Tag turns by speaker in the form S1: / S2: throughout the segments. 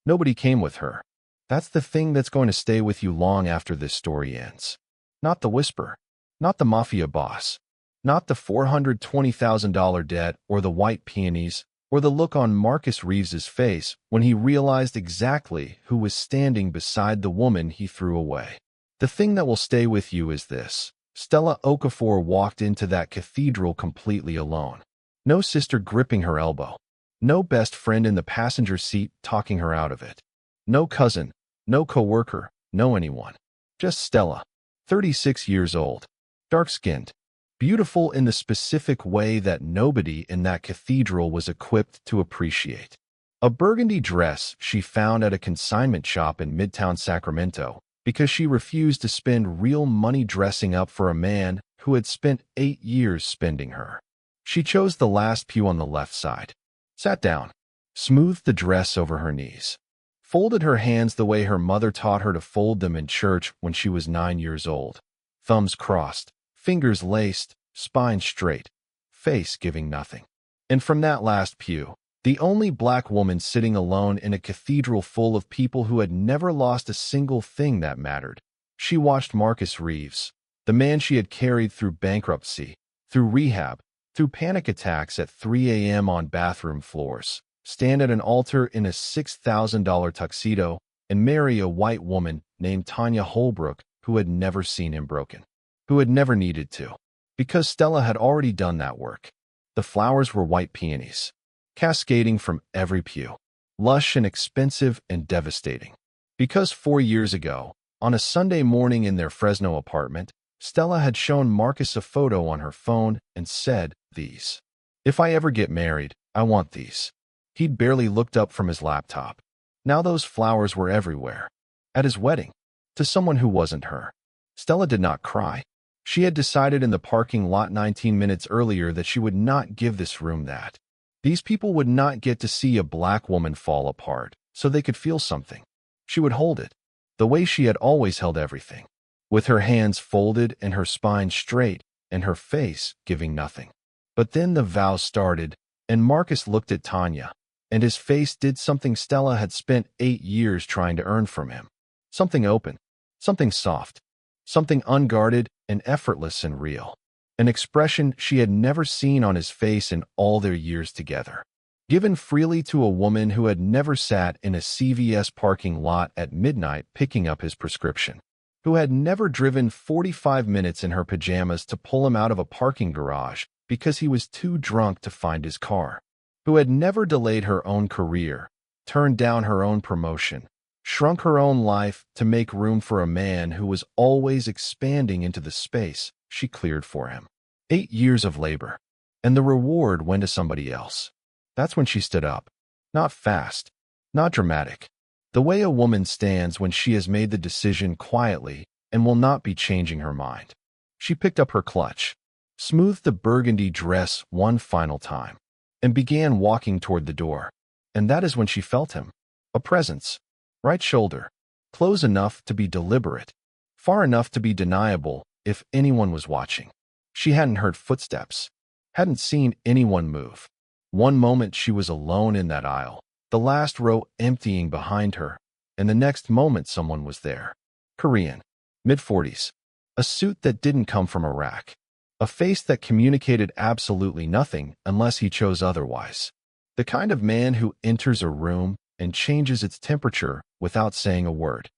S1: Nobody came with her. That's the thing that's going to stay with you long after this story ends. Not the whisper. Not the Mafia boss. Not the $420,000 debt or the white peonies or the look on Marcus Reeves's face when he realized exactly who was standing beside the woman he threw away. The thing that will stay with you is this. Stella Okafor walked into that cathedral completely alone. No sister gripping her elbow. No best friend in the passenger seat talking her out of it. No cousin, no coworker, no anyone. Just Stella, 36 years old, dark-skinned, beautiful in the specific way that nobody in that cathedral was equipped to appreciate. A burgundy dress she found at a consignment shop in Midtown Sacramento because she refused to spend real money dressing up for a man who had spent 8 years spending her. She chose the last pew on the left side, sat down, smoothed the dress over her knees, folded her hands the way her mother taught her to fold them in church when she was 9 years old, thumbs crossed, fingers laced, spine straight, face giving nothing. And from that last pew, the only black woman sitting alone in a cathedral full of people who had never lost a single thing that mattered, she watched Marcus Reeves, the man she had carried through bankruptcy, through rehab, through panic attacks at 3 a.m. on bathroom floors, stand at an altar in a $6,000 tuxedo and marry a white woman named Tanya Holbrook who had never seen him broken, who had never needed to, because Stella had already done that work. The flowers were white peonies, cascading from every pew, lush and expensive and devastating. Because 4 years ago, on a Sunday morning in their Fresno apartment, Stella had shown Marcus a photo on her phone and said, "These. If I ever get married, I want these." He'd barely looked up from his laptop. Now those flowers were everywhere. At his wedding, to someone who wasn't her. Stella did not cry. She had decided in the parking lot 19 minutes earlier that she would not give this room that. These people would not get to see a black woman fall apart, so they could feel something. She would hold it, the way she had always held everything, with her hands folded and her spine straight and her face giving nothing. But then the vows started, and Marcus looked at Tanya, and his face did something Stella had spent 8 years trying to earn from him. Something open, something soft, something unguarded and effortless and real. An expression she had never seen on his face in all their years together. Given freely to a woman who had never sat in a CVS parking lot at midnight picking up his prescription, who had never driven 45 minutes in her pajamas to pull him out of a parking garage because he was too drunk to find his car, who had never delayed her own career, turned down her own promotion, shrunk her own life to make room for a man who was always expanding into the space she cleared for him. 8 years of labor, and the reward went to somebody else. That's when she stood up. Not fast, not dramatic. The way a woman stands when she has made the decision quietly and will not be changing her mind. She picked up her clutch, smoothed the burgundy dress one final time, and began walking toward the door. And that is when she felt him. A presence. Right shoulder. Close enough to be deliberate. Far enough to be deniable if anyone was watching. She hadn't heard footsteps. Hadn't seen anyone move. One moment she was alone in that aisle, the last row emptying behind her, and the next moment someone was there. Korean. Mid-40s. A suit that didn't come from Iraq. A face that communicated absolutely nothing unless he chose otherwise. The kind of man who enters a room and changes its temperature without saying a word.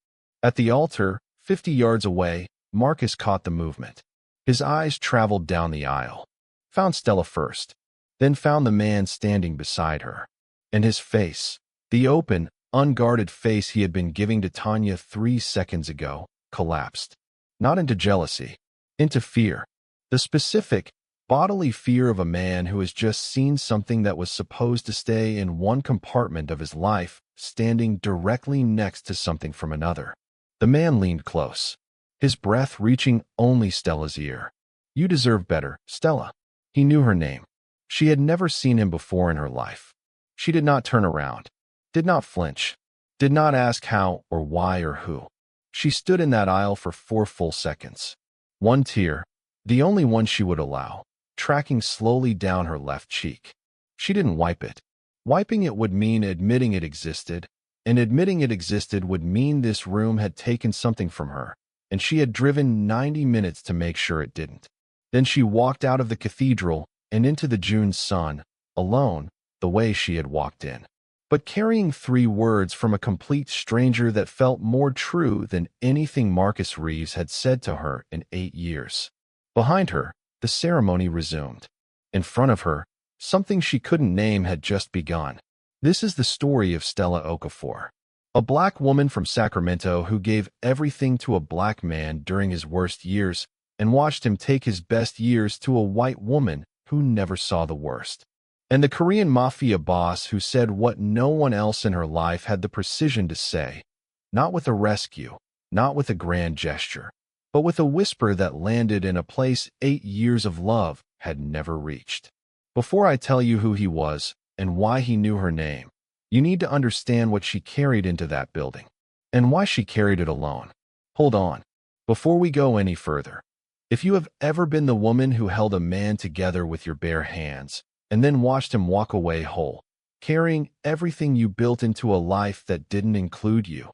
S1: At the altar, 50 yards away, Marcus caught the movement. His eyes traveled down the aisle. Found Stella first, then found the man standing beside her. And his face, the open, unguarded face he had been giving to Tanya 3 seconds ago, collapsed. Not into jealousy, into fear. The specific, bodily fear of a man who has just seen something that was supposed to stay in one compartment of his life, standing directly next to something from another. The man leaned close, his breath reaching only Stella's ear. "You deserve better, Stella." He knew her name. She had never seen him before in her life. She did not turn around, did not flinch, did not ask how or why or who. She stood in that aisle for 4 full seconds. One tear, the only one she would allow, tracking slowly down her left cheek. She didn't wipe it. Wiping it would mean admitting it existed, and admitting it existed would mean this room had taken something from her, and she had driven 90 minutes to make sure it didn't. Then she walked out of the cathedral and into the June sun, alone, the way she had walked in, but carrying 3 words from a complete stranger that felt more true than anything Marcus Reeves had said to her in 8 years. Behind her, the ceremony resumed. In front of her, something she couldn't name had just begun. This is the story of Stella Okafor, a black woman from Sacramento who gave everything to a black man during his worst years and watched him take his best years to a white woman who never saw the worst. And the Korean Mafia boss who said what no one else in her life had the precision to say, not with a rescue, not with a grand gesture, but with a whisper that landed in a place 8 years of love had never reached. Before I tell you who he was and why he knew her name, you need to understand what she carried into that building and why she carried it alone. Hold on. Before we go any further, if you have ever been the woman who held a man together with your bare hands and then watched him walk away whole, carrying everything you built into a life that didn't include you,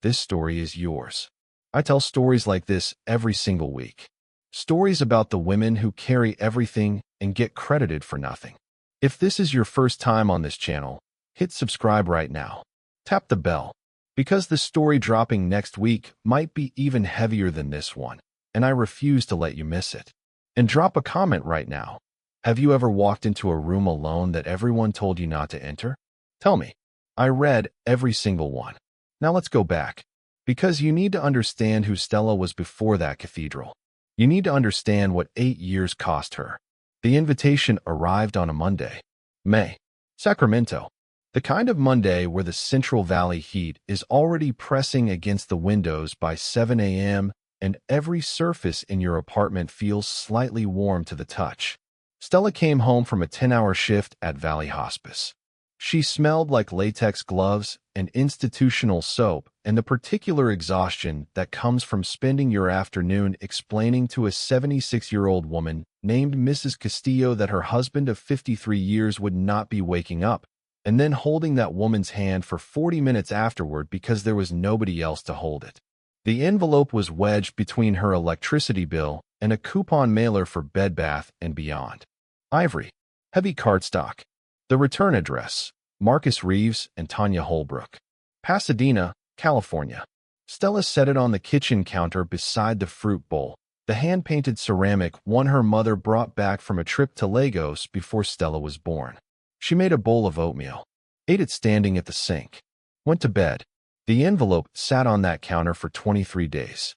S1: this story is yours. I tell stories like this every single week. Stories about the women who carry everything and get credited for nothing. If this is your first time on this channel, hit subscribe right now. Tap the bell, because the story dropping next week might be even heavier than this one, and I refuse to let you miss it. And drop a comment right now. Have you ever walked into a room alone that everyone told you not to enter? Tell me. I read every single one. Now let's go back, because you need to understand who Stella was before that cathedral. You need to understand what 8 years cost her. The invitation arrived on a Monday. May. Sacramento. The kind of Monday where the Central Valley heat is already pressing against the windows by 7 a.m. and every surface in your apartment feels slightly warm to the touch. Stella came home from a 10-hour shift at Valley Hospice. She smelled like latex gloves and institutional soap and the particular exhaustion that comes from spending your afternoon explaining to a 76-year-old woman named Mrs. Castillo that her husband of 53 years would not be waking up, and then holding that woman's hand for 40 minutes afterward because there was nobody else to hold it. The envelope was wedged between her electricity bill and a coupon mailer for Bed Bath & Beyond. Ivory. Heavy cardstock. The return address, Marcus Reeves and Tanya Holbrook. Pasadena, California. Stella set it on the kitchen counter beside the fruit bowl, the hand-painted ceramic one her mother brought back from a trip to Lagos before Stella was born. She made a bowl of oatmeal, ate it standing at the sink, went to bed. The envelope sat on that counter for 23 days.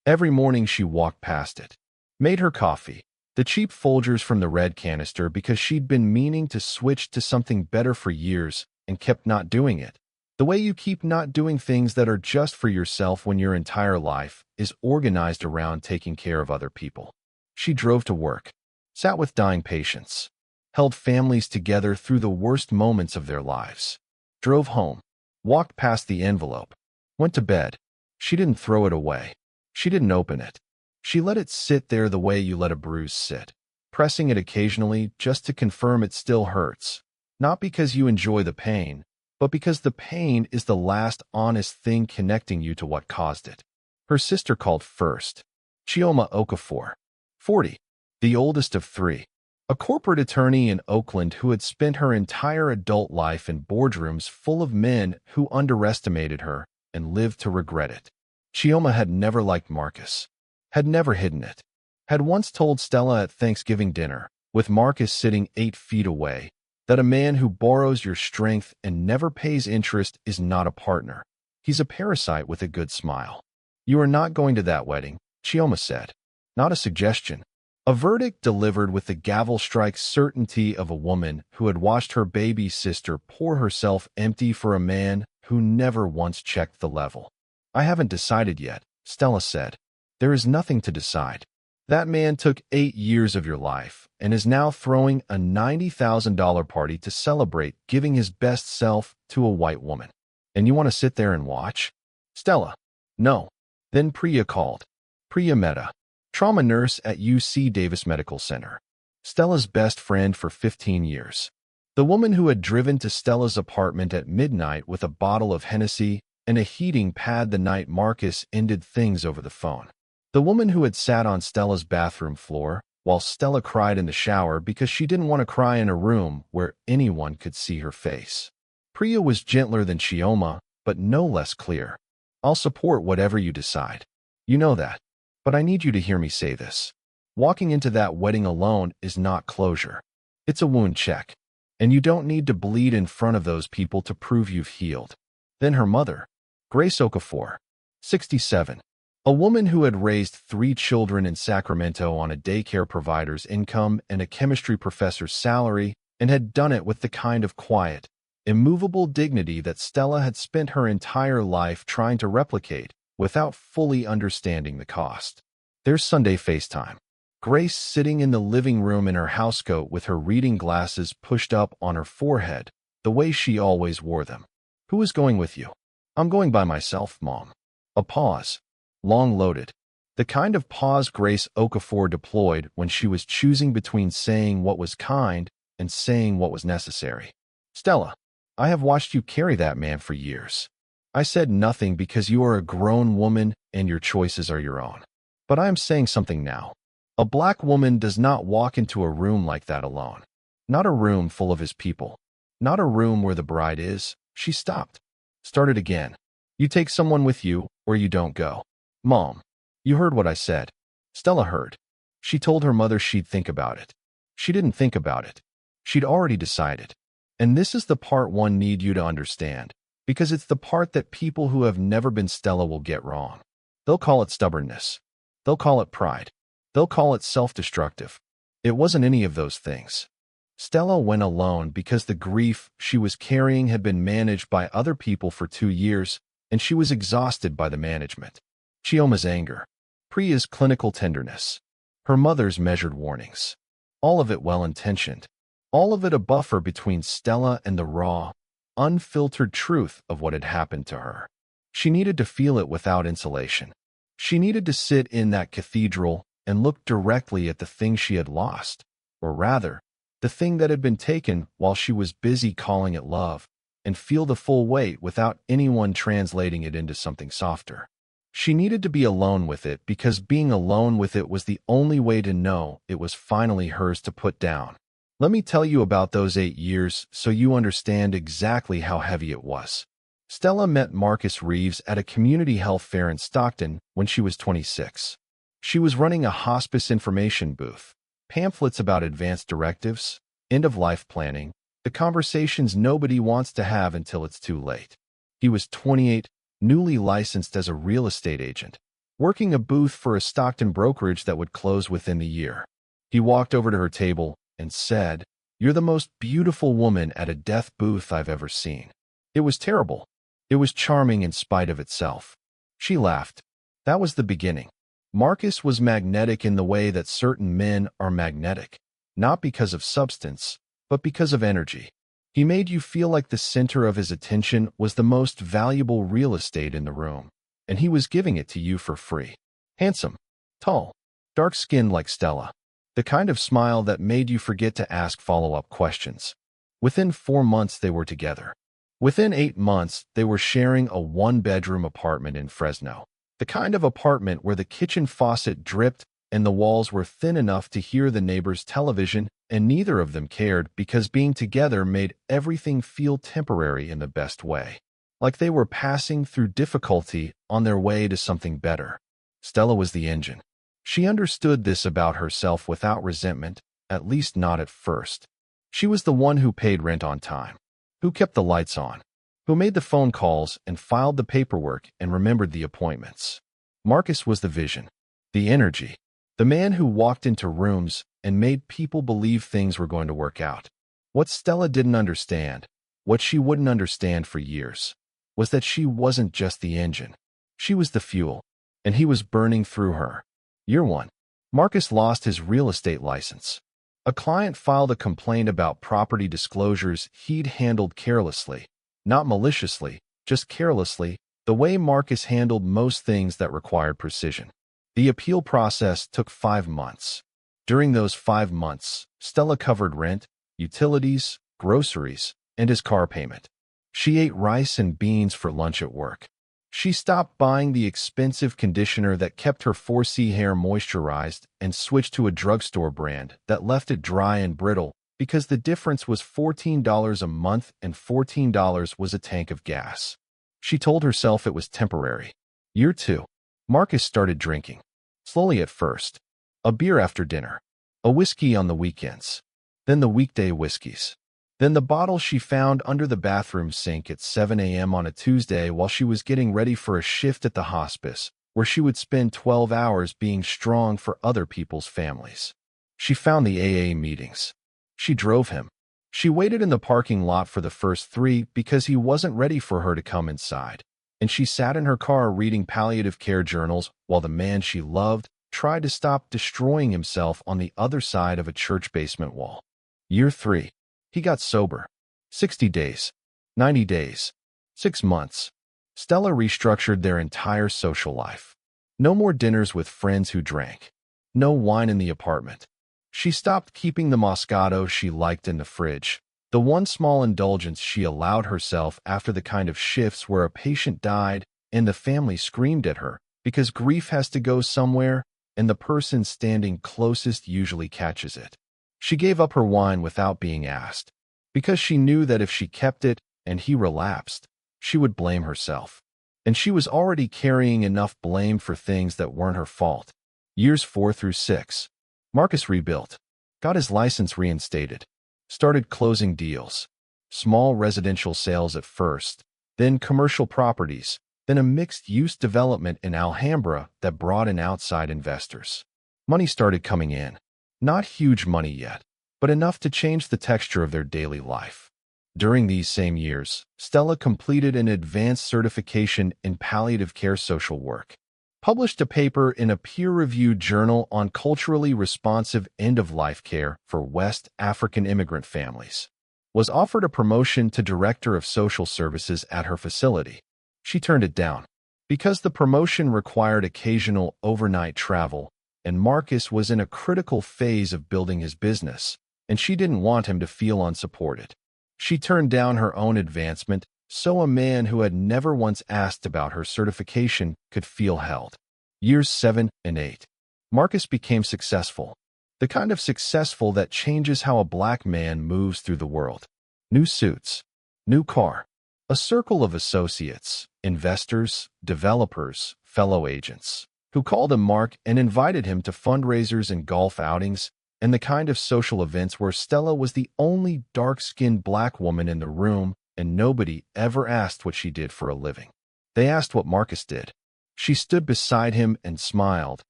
S1: Every morning she walked past it, made her coffee, the cheap Folgers from the red canister because she'd been meaning to switch to something better for years and kept not doing it. The way you keep not doing things that are just for yourself when your entire life is organized around taking care of other people. She drove to work, sat with dying patients, held families together through the worst moments of their lives, drove home, walked past the envelope, went to bed. She didn't throw it away. She didn't open it. She let it sit there the way you let a bruise sit, pressing it occasionally just to confirm it still hurts, not because you enjoy the pain, but because the pain is the last honest thing connecting you to what caused it. Her sister called first, Chioma Okafor, 40, the oldest of 3, a corporate attorney in Oakland who had spent her entire adult life in boardrooms full of men who underestimated her and lived to regret it. Chioma had never liked Marcus, had never hidden it, had once told Stella at Thanksgiving dinner, with Marcus sitting 8 feet away, that a man who borrows your strength and never pays interest is not a partner. He's a parasite with a good smile. You are not going to that wedding, Chioma said. Not a suggestion. A verdict delivered with the gavel strike certainty of a woman who had watched her baby sister pour herself empty for a man who never once checked the level. I haven't decided yet, Stella said. There is nothing to decide. That man took 8 years of your life and is now throwing a $90,000 party to celebrate giving his best self to a white woman. And you want to sit there and watch? Stella. No. Then Priya called. Priya Mehta, trauma nurse at UC Davis Medical Center. Stella's best friend for 15 years. The woman who had driven to Stella's apartment at midnight with a bottle of Hennessy and a heating pad the night Marcus ended things over the phone. The woman who had sat on Stella's bathroom floor while Stella cried in the shower because she didn't want to cry in a room where anyone could see her face. Priya was gentler than Chioma, but no less clear. I'll support whatever you decide. You know that. But I need you to hear me say this. Walking into that wedding alone is not closure. It's a wound check. And you don't need to bleed in front of those people to prove you've healed. Then her mother, Grace Okafor, 67. A woman who had raised 3 children in Sacramento on a daycare provider's income and a chemistry professor's salary, and had done it with the kind of quiet, immovable dignity that Stella had spent her entire life trying to replicate without fully understanding the cost. There's Sunday FaceTime. Grace sitting in the living room in her housecoat with her reading glasses pushed up on her forehead, the way she always wore them. Who is going with you? I'm going by myself, Mom. A pause. Long-loaded. The kind of pause Grace Okafor deployed when she was choosing between saying what was kind and saying what was necessary. Stella, I have watched you carry that man for years. I said nothing because you are a grown woman and your choices are your own. But I am saying something now. A black woman does not walk into a room like that alone. Not a room full of his people. Not a room where the bride is. She stopped. Started again. You take someone with you or you don't go. Mom, you heard what I said. Stella heard. She told her mother she'd think about it. She didn't think about it. She'd already decided. And this is the part one need you to understand, because it's the part that people who have never been Stella will get wrong. They'll call it stubbornness. They'll call it pride. They'll call it self-destructive. It wasn't any of those things. Stella went alone because the grief she was carrying had been managed by other people for 2 years, and she was exhausted by the management. Chioma's anger, Priya's clinical tenderness, her mother's measured warnings. All of it well-intentioned. All of it a buffer between Stella and the raw, unfiltered truth of what had happened to her. She needed to feel it without insulation. She needed to sit in that cathedral and look directly at the thing she had lost, or rather, the thing that had been taken while she was busy calling it love, and feel the full weight without anyone translating it into something softer. She needed to be alone with it because being alone with it was the only way to know it was finally hers to put down. Let me tell you about those 8 years so you understand exactly how heavy it was. Stella met Marcus Reeves at a community health fair in Stockton when she was 26. She was running a hospice information booth, pamphlets about advanced directives, end-of-life planning, the conversations nobody wants to have until it's too late. He was 28, newly licensed as a real estate agent, working a booth for a Stockton brokerage that would close within the year. He walked over to her table and said, "You're the most beautiful woman at a death booth I've ever seen." It was terrible. It was charming in spite of itself. She laughed. That was the beginning. Marcus was magnetic in the way that certain men are magnetic, not because of substance, but because of energy. He made you feel like the center of his attention was the most valuable real estate in the room, and he was giving it to you for free. Handsome, tall, dark-skinned like Stella. The kind of smile that made you forget to ask follow-up questions. Within 4 months, they were together. Within 8 months, they were sharing a 1-bedroom apartment in Fresno. The kind of apartment where the kitchen faucet dripped and the walls were thin enough to hear the neighbor's television, and neither of them cared because being together made everything feel temporary in the best way. Like they were passing through difficulty on their way to something better. Stella was the engine. She understood this about herself without resentment, at least not at first. She was the one who paid rent on time, who kept the lights on, who made the phone calls and filed the paperwork and remembered the appointments. Marcus was the vision, the energy, the man who walked into rooms and made people believe things were going to work out. What Stella didn't understand, what she wouldn't understand for years, was that she wasn't just the engine. She was the fuel, and he was burning through her. Year 1. Marcus lost his real estate license. A client filed a complaint about property disclosures he'd handled carelessly. Not maliciously, just carelessly, the way Marcus handled most things that required precision. The appeal process took 5 months. During those 5 months, Stella covered rent, utilities, groceries, and his car payment. She ate rice and beans for lunch at work. She stopped buying the expensive conditioner that kept her 4C hair moisturized and switched to a drugstore brand that left it dry and brittle because the difference was $14 a month and $14 was a tank of gas. She told herself it was temporary. Year 2. Marcus started drinking. Slowly at first. A beer after dinner. A whiskey on the weekends. Then the weekday whiskeys. Then the bottle she found under the bathroom sink at 7 a.m. on a Tuesday while she was getting ready for a shift at the hospice, where she would spend 12 hours being strong for other people's families. She found the AA meetings. She drove him. She waited in the parking lot for the first 3 because he wasn't ready for her to come inside, and she sat in her car reading palliative care journals while the man she loved tried to stop destroying himself on the other side of a church basement wall. Year 3. He got sober. 60 days. 90 days. 6 months. Stella restructured their entire social life. No more dinners with friends who drank. No wine in the apartment. She stopped keeping the Moscato she liked in the fridge, the one small indulgence she allowed herself after the kind of shifts where a patient died and the family screamed at her because grief has to go somewhere and the person standing closest usually catches it. She gave up her wine without being asked, because she knew that if she kept it and he relapsed, she would blame herself. And she was already carrying enough blame for things that weren't her fault. Years 4 through 6. Marcus rebuilt, got his license reinstated, started closing deals. Small residential sales at first, then commercial properties, then a mixed-use development in Alhambra that brought in outside investors. Money started coming in. Not huge money yet, but enough to change the texture of their daily life. During these same years, Stella completed an advanced certification in palliative care social work, published a paper in a peer-reviewed journal on culturally responsive end-of-life care for West African immigrant families, was offered a promotion to Director of Social Services at her facility. She turned it down because the promotion required occasional overnight travel, and Marcus was in a critical phase of building his business, and she didn't want him to feel unsupported. She turned down her own advancement so a man who had never once asked about her certification could feel held. Years 7 and 8. Marcus became successful, the kind of successful that changes how a black man moves through the world. New suits, new car, a circle of associates, investors, developers, fellow agents, who called him Mark and invited him to fundraisers and golf outings, and the kind of social events where Stella was the only dark-skinned black woman in the room and nobody ever asked what she did for a living. They asked what Marcus did. She stood beside him and smiled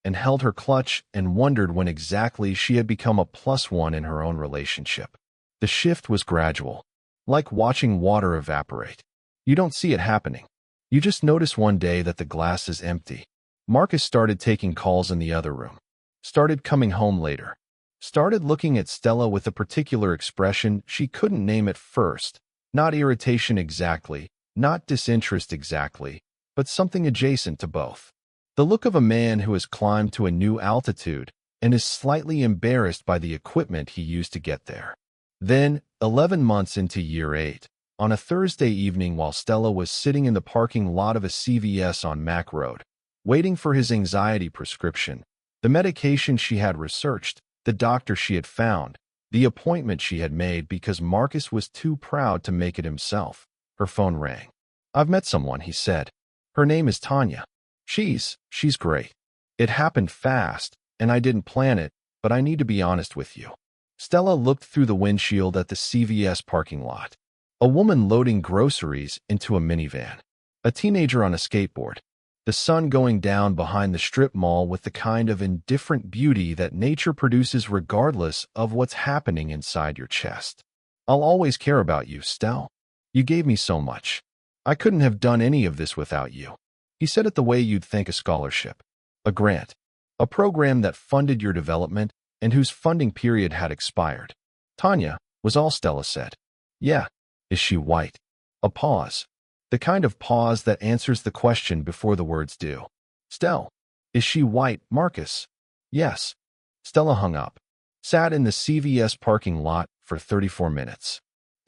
S1: and held her clutch and wondered when exactly she had become a +1 in her own relationship. The shift was gradual, like watching water evaporate. You don't see it happening. You just notice one day that the glass is empty. Marcus started taking calls in the other room, started coming home later, started looking at Stella with a particular expression she couldn't name at first, not irritation exactly, not disinterest exactly, but something adjacent to both. The look of a man who has climbed to a new altitude and is slightly embarrassed by the equipment he used to get there. Then, 11 months into year 8, on a Thursday evening while Stella was sitting in the parking lot of a CVS on Mack Road, waiting for his anxiety prescription, the medication she had researched, the doctor she had found, the appointment she had made because Marcus was too proud to make it himself, her phone rang. "I've met someone," he said. "Her name is Tanya. She's great. It happened fast, and I didn't plan it, but I need to be honest with you." Stella looked through the windshield at the CVS parking lot. A woman loading groceries into a minivan. A teenager on a skateboard. The sun going down behind the strip mall with the kind of indifferent beauty that nature produces regardless of what's happening inside your chest. "I'll always care about you, Stell. You gave me so much. I couldn't have done any of this without you." He said it the way you'd think a scholarship. A grant. A program that funded your development and whose funding period had expired. "Tanya," was all Stella said. "Yeah." "Is she white?" A pause. The kind of pause that answers the question before the words do. "Stell, is she white, Marcus?" "Yes." Stella hung up. Sat in the CVS parking lot for 34 minutes.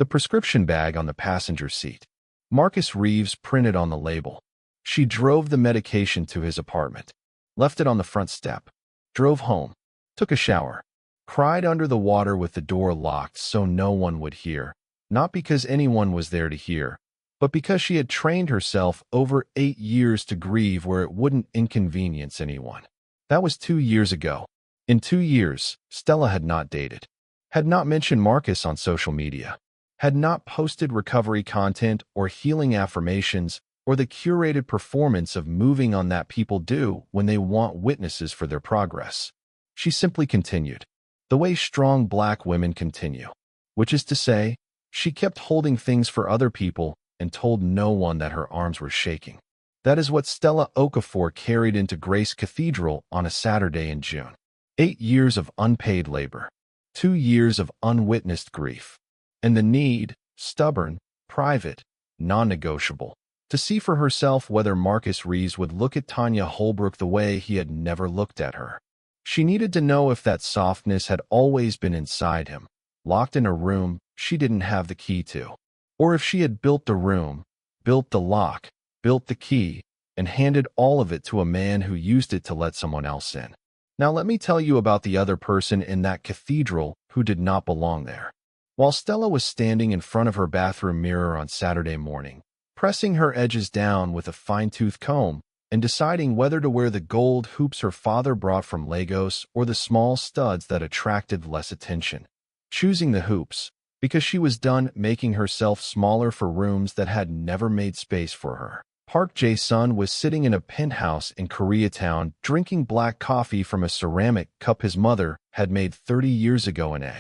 S1: The prescription bag on the passenger seat. Marcus Reeves printed on the label. She drove the medication to his apartment, left it on the front step, drove home, took a shower, cried under the water with the door locked so no one would hear, not because anyone was there to hear, but because she had trained herself over 8 years to grieve where it wouldn't inconvenience anyone. That was 2 years ago. In 2 years, Stella had not dated, had not mentioned Marcus on social media, had not posted recovery content or healing affirmations or the curated performance of moving on that people do when they want witnesses for their progress. She simply continued, the way strong Black women continue, which is to say, she kept holding things for other people and told no one that her arms were shaking. That is what Stella Okafor carried into Grace Cathedral on a Saturday in June. 8 years of unpaid labor, 2 years of unwitnessed grief, and the need, stubborn, private, non-negotiable, to see for herself whether Marcus Reeves would look at Tanya Holbrook the way he had never looked at her. She needed to know if that softness had always been inside him, locked in a room she didn't have the key to, or if she had built the room, built the lock, built the key, and handed all of it to a man who used it to let someone else in. Now let me tell you about the other person in that cathedral who did not belong there. While Stella was standing in front of her bathroom mirror on Saturday morning, pressing her edges down with a fine-tooth comb and deciding whether to wear the gold hoops her father brought from Lagos or the small studs that attracted less attention, choosing the hoops because she was done making herself smaller for rooms that had never made space for her. Park Jae-sun was sitting in a penthouse in Koreatown drinking black coffee from a ceramic cup his mother had made 30 years ago in a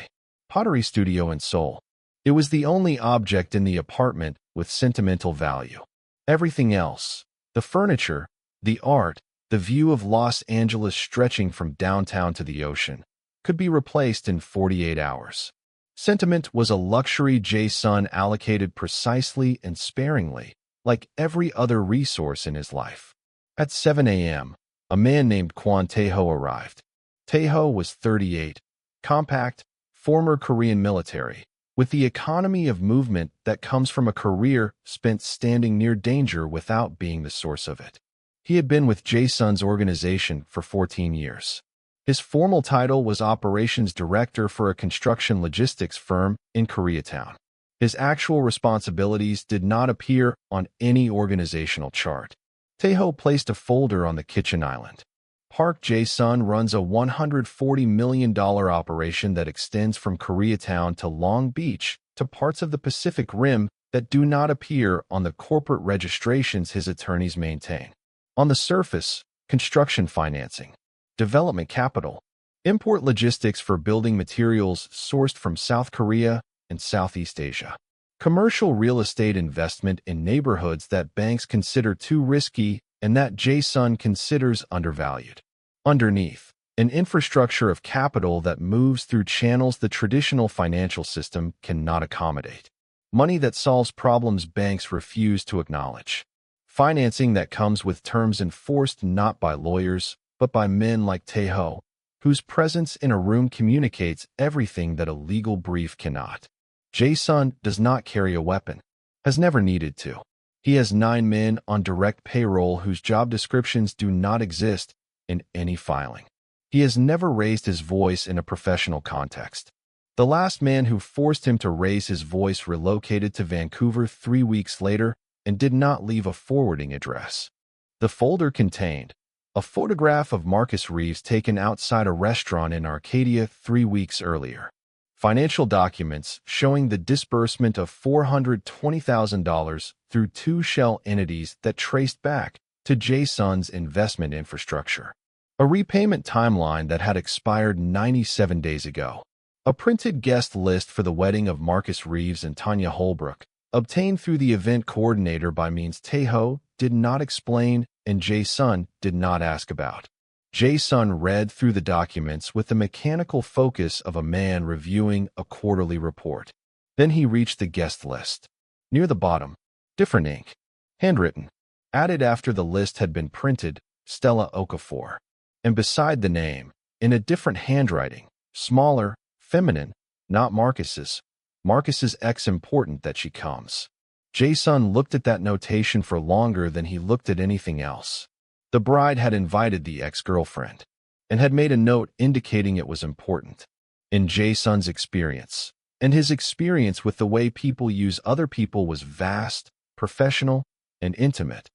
S1: pottery studio in Seoul. It was the only object in the apartment with sentimental value. Everything else, the furniture, the art, the view of Los Angeles stretching from downtown to the ocean, could be replaced in 48 hours. Sentiment was a luxury Jae-sun allocated precisely and sparingly, like every other resource in his life. At 7 a.m., a man named Kwon Tae-ho arrived. Tae-ho was 38, compact, former Korean military, with the economy of movement that comes from a career spent standing near danger without being the source of it. He had been with Jae-sun's organization for 14 years. His formal title was Operations Director for a construction logistics firm in Koreatown. His actual responsibilities did not appear on any organizational chart. Tae-ho placed a folder on the kitchen island. Park Jae-sun runs a $140 million operation that extends from Koreatown to Long Beach to parts of the Pacific Rim that do not appear on the corporate registrations his attorneys maintain. On the surface, construction financing, development capital, import logistics for building materials sourced from South Korea and Southeast Asia, commercial real estate investment in neighborhoods that banks consider too risky and that Jae-sun considers undervalued. Underneath, an infrastructure of capital that moves through channels the traditional financial system cannot accommodate. Money that solves problems banks refuse to acknowledge. Financing that comes with terms enforced not by lawyers, but by men like Tae-ho, whose presence in a room communicates everything that a legal brief cannot. Jae-sun does not carry a weapon, has never needed to. He has 9 men on direct payroll whose job descriptions do not exist in any filing. He has never raised his voice in a professional context. The last man who forced him to raise his voice relocated to Vancouver 3 weeks later and did not leave a forwarding address. The folder contained a photograph of Marcus Reeves taken outside a restaurant in Arcadia 3 weeks earlier. Financial documents showing the disbursement of $420,000 through 2 shell entities that traced back to Jae-sun's investment infrastructure. A repayment timeline that had expired 97 days ago. A printed guest list for the wedding of Marcus Reeves and Tanya Holbrook, obtained through the event coordinator by means Tae-ho did not explain and Jae-sun did not ask about. Jae-sun read through the documents with the mechanical focus of a man reviewing a quarterly report. Then he reached the guest list. Near the bottom, different ink, handwritten, added after the list had been printed, Stella Okafor. And beside the name, in a different handwriting, smaller, feminine, not Marcus's, Marcus's ex important that she comes. Jason looked at that notation for longer than he looked at anything else. The bride had invited the ex-girlfriend and had made a note indicating it was important. In Jason's experience, and his experience with the way people use other people was vast, professional, and intimate.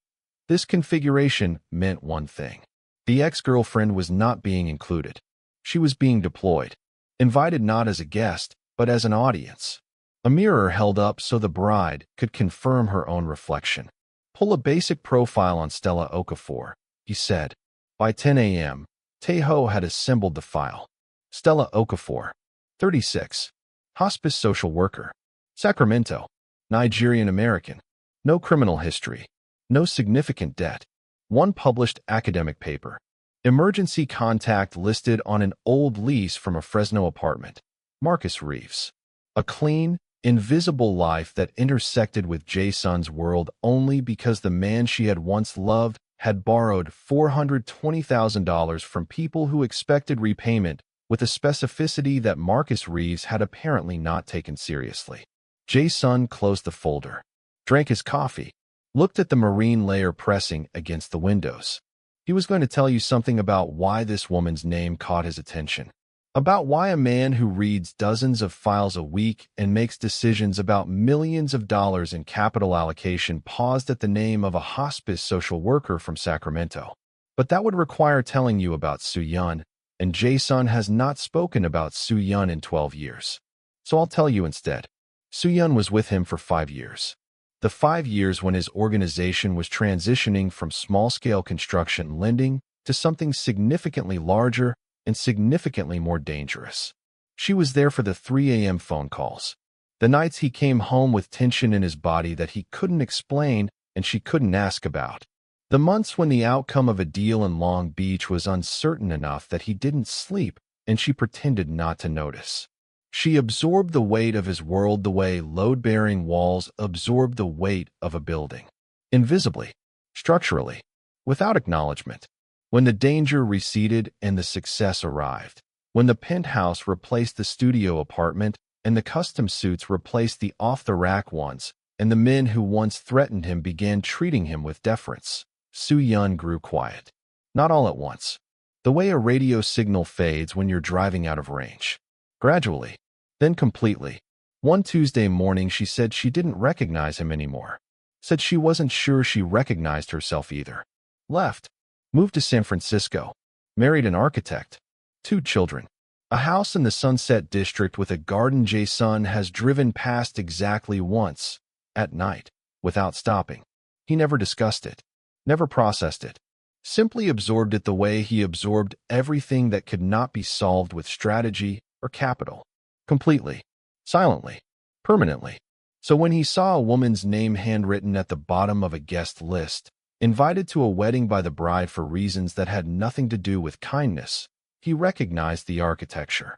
S1: This configuration meant one thing. The ex-girlfriend was not being included. She was being deployed, invited not as a guest, but as an audience. A mirror held up so the bride could confirm her own reflection. Pull a basic profile on Stella Okafor, he said. By 10 a.m., Tejo had assembled the file. Stella Okafor, 36, hospice social worker, Sacramento, Nigerian-American, no criminal history, no significant debt, one published academic paper, emergency contact listed on an old lease from a Fresno apartment, Marcus Reeves. A clean, invisible life that intersected with Jason's world only because the man she had once loved had borrowed $420,000 from people who expected repayment with a specificity that Marcus Reeves had apparently not taken seriously. Jason closed the folder, drank his coffee, looked at the marine layer pressing against the windows. He was going to tell you something about why this woman's name caught his attention. About why a man who reads dozens of files a week and makes decisions about millions of dollars in capital allocation paused at the name of a hospice social worker from Sacramento. But that would require telling you about Soo-Yun, and Jason has not spoken about Soo-Yun in 12 years. So I'll tell you instead. Soo-Yun was with him for 5 years. The 5 years when his organization was transitioning from small-scale construction lending to something significantly larger and significantly more dangerous. She was there for the 3 a.m. phone calls, the nights he came home with tension in his body that he couldn't explain and she couldn't ask about, the months when the outcome of a deal in Long Beach was uncertain enough that he didn't sleep and she pretended not to notice. She absorbed the weight of his world the way load-bearing walls absorb the weight of a building. Invisibly, structurally, without acknowledgement. When the danger receded and the success arrived, when the penthouse replaced the studio apartment and the custom suits replaced the off-the-rack ones, and the men who once threatened him began treating him with deference, Soo-Yun grew quiet. Not all at once. The way a radio signal fades when you're driving out of range. Gradually, then completely. One Tuesday morning she said she didn't recognize him anymore. Said she wasn't sure she recognized herself either. Left. Moved to San Francisco. Married an architect. 2 children. A house in the Sunset District with a garden. Jason has driven past exactly once, at night, without stopping. He never discussed it. Never processed it. Simply absorbed it the way he absorbed everything that could not be solved with strategy or capital. Completely. Silently. Permanently. So when he saw a woman's name handwritten at the bottom of a guest list, invited to a wedding by the bride for reasons that had nothing to do with kindness, he recognized the architecture.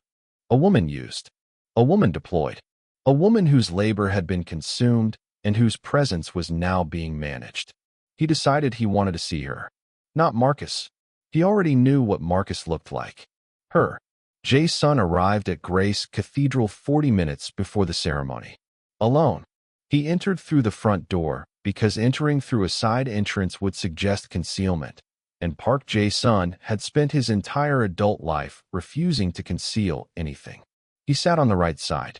S1: A woman used. A woman deployed. A woman whose labor had been consumed and whose presence was now being managed. He decided he wanted to see her. Not Marcus. He already knew what Marcus looked like. Her. Jason arrived at Grace Cathedral 40 minutes before the ceremony. Alone. He entered through the front door, because entering through a side entrance would suggest concealment, and Park Jae-sun had spent his entire adult life refusing to conceal anything. He sat on the right side,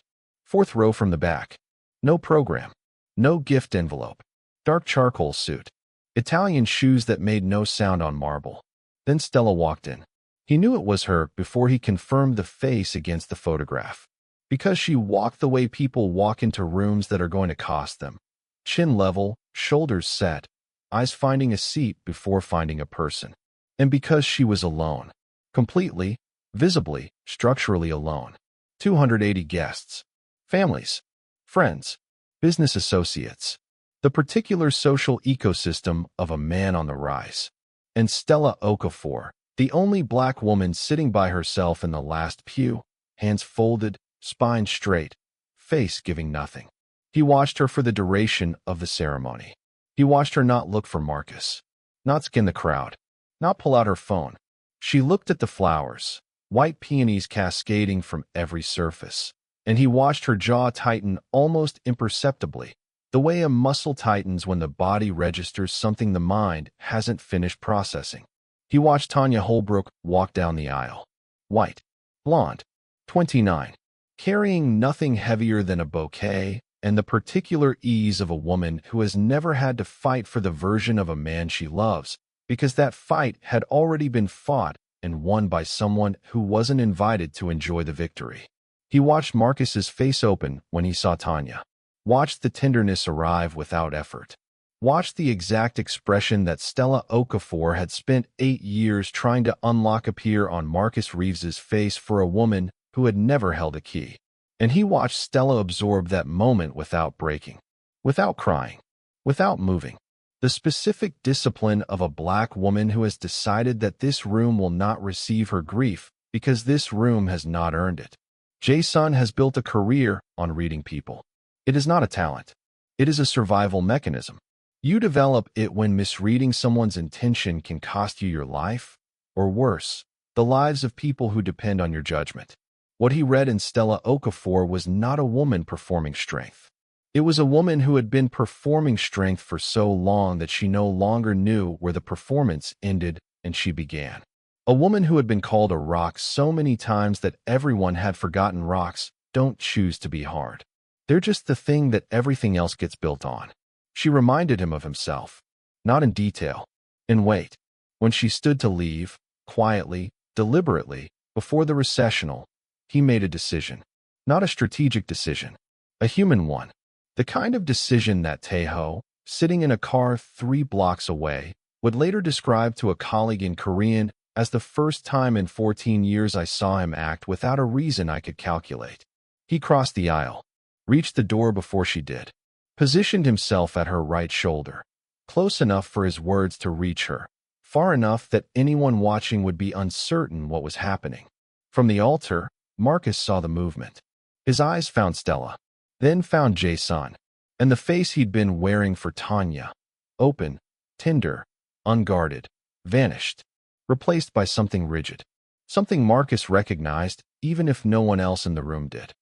S1: 4th row from the back. No program. No gift envelope. Dark charcoal suit. Italian shoes that made no sound on marble. Then Stella walked in. He knew it was her before he confirmed the face against the photograph. Because she walked the way people walk into rooms that are going to cost them. Chin level, shoulders set, eyes finding a seat before finding a person. And because she was alone. Completely, visibly, structurally alone. 280 guests. Families. Friends. Business associates. The particular social ecosystem of a man on the rise. And Stella Okafor, the only black woman sitting by herself in the last pew, hands folded, spine straight, face giving nothing. He watched her for the duration of the ceremony. He watched her not look for Marcus, not scan the crowd, not pull out her phone. She looked at the flowers, white peonies cascading from every surface. and he watched her jaw tighten almost imperceptibly, the way a muscle tightens when the body registers something the mind hasn't finished processing. He watched Tanya Holbrook walk down the aisle. White, blonde, 29, carrying nothing heavier than a bouquet and the particular ease of a woman who has never had to fight for the version of a man she loves, because that fight had already been fought and won by someone who wasn't invited to enjoy the victory. He watched Marcus's face open when he saw Tanya. Watched the tenderness arrive without effort. Watched the exact expression that Stella Okafor had spent 8 years trying to unlock appear on Marcus Reeves's face for a woman who had never held a key. And he watched Stella absorb that moment without breaking, without crying, without moving. The specific discipline of a black woman who has decided that this room will not receive her grief because this room has not earned it. Jason has built a career on reading people. It is not a talent. It is a survival mechanism. You develop it when misreading someone's intention can cost you your life, or worse, the lives of people who depend on your judgment. What he read in Stella Okafor was not a woman performing strength. It was a woman who had been performing strength for so long that she no longer knew where the performance ended and she began. A woman who had been called a rock so many times that everyone had forgotten rocks don't choose to be hard. They're just the thing that everything else gets built on. She reminded him of himself, not in detail, in weight. When she stood to leave, quietly, deliberately, before the recessional, he made a decision. Not a strategic decision, a human one. The kind of decision that Taeho, sitting in a car 3 blocks away, would later describe to a colleague in Korean as the first time in 14 years I saw him act without a reason I could calculate. He crossed the aisle, reached the door before she did, positioned himself at her right shoulder, close enough for his words to reach her, far enough that anyone watching would be uncertain what was happening. From the altar, Marcus saw the movement. His eyes found Stella, then found Jason, and the face he'd been wearing for Tanya, open, tender, unguarded, vanished, replaced by something rigid, something Marcus recognized even if no one else in the room did.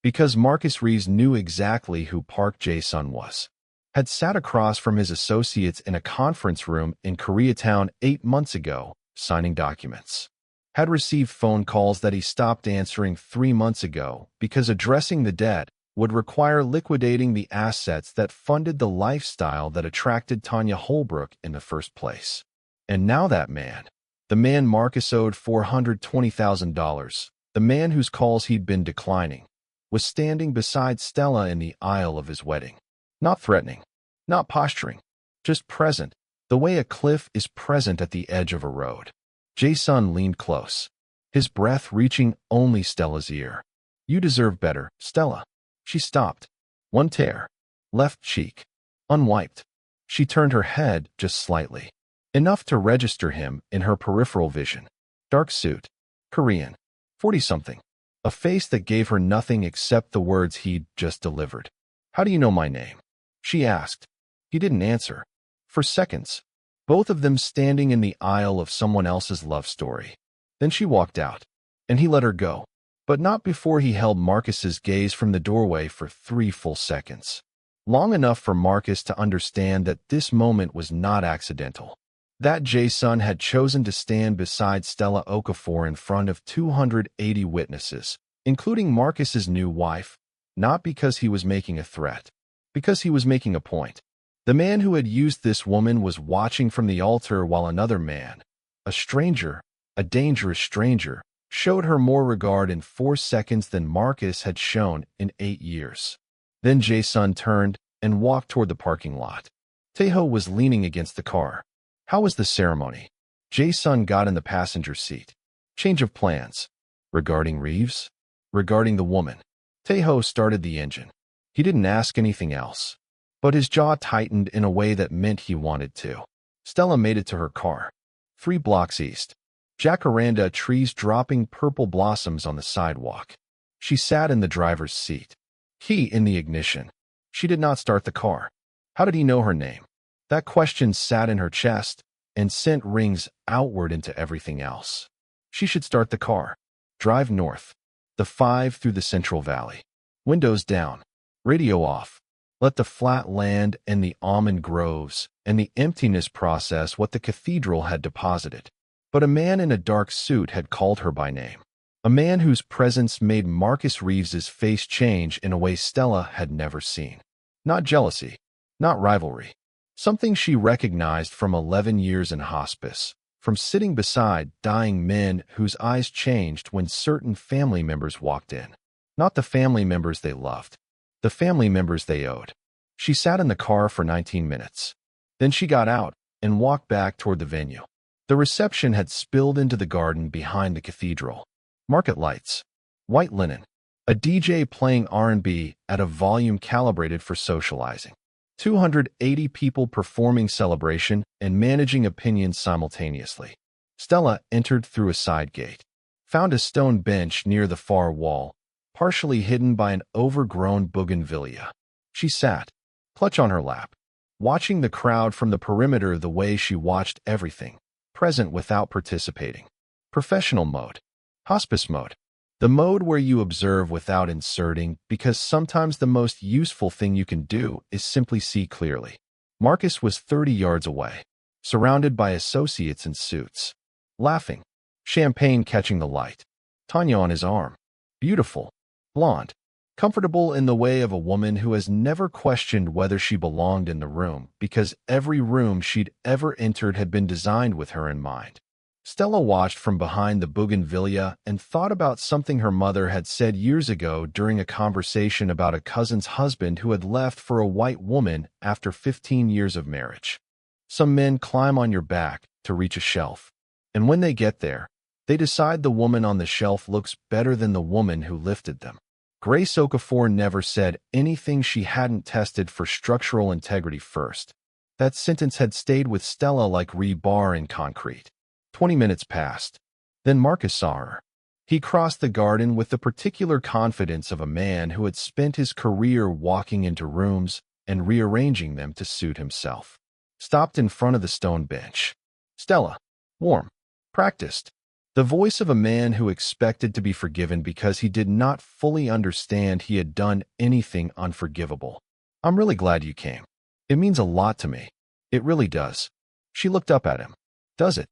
S1: Because Marcus Reeves knew exactly who Park Jae-sun was. Had sat across from his associates in a conference room in Koreatown 8 months ago, signing documents. Had received phone calls that he stopped answering 3 months ago because addressing the debt would require liquidating the assets that funded the lifestyle that attracted Tanya Holbrook in the first place. And now that man, the man Marcus owed $420,000, the man whose calls he'd been declining, was standing beside Stella in the aisle of his wedding. Not threatening, not posturing, just present, the way a cliff is present at the edge of a road. Jason leaned close, his breath reaching only Stella's ear. You deserve better, Stella. She stopped. One tear. Left cheek. Unwiped. She turned her head just slightly. Enough to register him in her peripheral vision. Dark suit. Korean. 40-something. A face that gave her nothing except the words he'd just delivered. How do you know my name? She asked. He didn't answer. For seconds, both of them standing in the aisle of someone else's love story. Then she walked out, and he let her go, but not before he held Marcus's gaze from the doorway for 3 full seconds. Long enough for Marcus to understand that this moment was not accidental. That Jae-sun had chosen to stand beside Stella Okafor in front of 280 witnesses, including Marcus's new wife, not because he was making a threat, because he was making a point. The man who had used this woman was watching from the altar while another man, a stranger, a dangerous stranger, showed her more regard in 4 seconds than Marcus had shown in 8 years. Then Jae-sun turned and walked toward the parking lot. Taeho was leaning against the car. How was the ceremony? Jae-sun got in the passenger seat. Change of plans. Regarding Reeves? Regarding the woman. Taeho started the engine. He didn't ask anything else, but his jaw tightened in a way that meant he wanted to. Stella made it to her car. 3 blocks east. Jacaranda trees dropping purple blossoms on the sidewalk. She sat in the driver's seat. He in the ignition. She did not start the car. How did he know her name? That question sat in her chest and sent rings outward into everything else. She should start the car. Drive north. The 5 through the Central Valley. Windows down. Radio off. Let the flat land and the almond groves and the emptiness process what the cathedral had deposited. But a man in a dark suit had called her by name. A man whose presence made Marcus Reeves's face change in a way Stella had never seen. Not jealousy, not rivalry. Something she recognized from 11 years in hospice, from sitting beside dying men whose eyes changed when certain family members walked in. Not the family members they loved, the family members they owed. She sat in the car for 19 minutes. Then she got out and walked back toward the venue. The reception had spilled into the garden behind the cathedral. Market lights, white linen, a DJ playing R&B at a volume calibrated for socializing. 280 people performing celebration and managing opinions simultaneously. Stella entered through a side gate, found a stone bench near the far wall, partially hidden by an overgrown bougainvillea. She sat, clutch on her lap, watching the crowd from the perimeter the way she watched everything, present without participating. Professional mode. Hospice mode. The mode where you observe without inserting, because sometimes the most useful thing you can do is simply see clearly. Marcus was 30 yards away, surrounded by associates in suits, laughing, champagne catching the light. Tanya on his arm. Beautiful, blonde, comfortable in the way of a woman who has never questioned whether she belonged in the room because every room she'd ever entered had been designed with her in mind. Stella watched from behind the bougainvillea and thought about something her mother had said years ago during a conversation about a cousin's husband who had left for a white woman after 15 years of marriage. Some men climb on your back to reach a shelf, and when they get there, they decide the woman on the shelf looks better than the woman who lifted them. Grace Okafor never said anything she hadn't tested for structural integrity first. That sentence had stayed with Stella like rebar in concrete. 20 minutes passed. Then Marcus saw her. He crossed the garden with the particular confidence of a man who had spent his career walking into rooms and rearranging them to suit himself. Stopped in front of the stone bench. Stella. Warm. Practiced. The voice of a man who expected to be forgiven because he did not fully understand he had done anything unforgivable. I'm really glad you came. It means a lot to me. It really does. She looked up at him. Does it?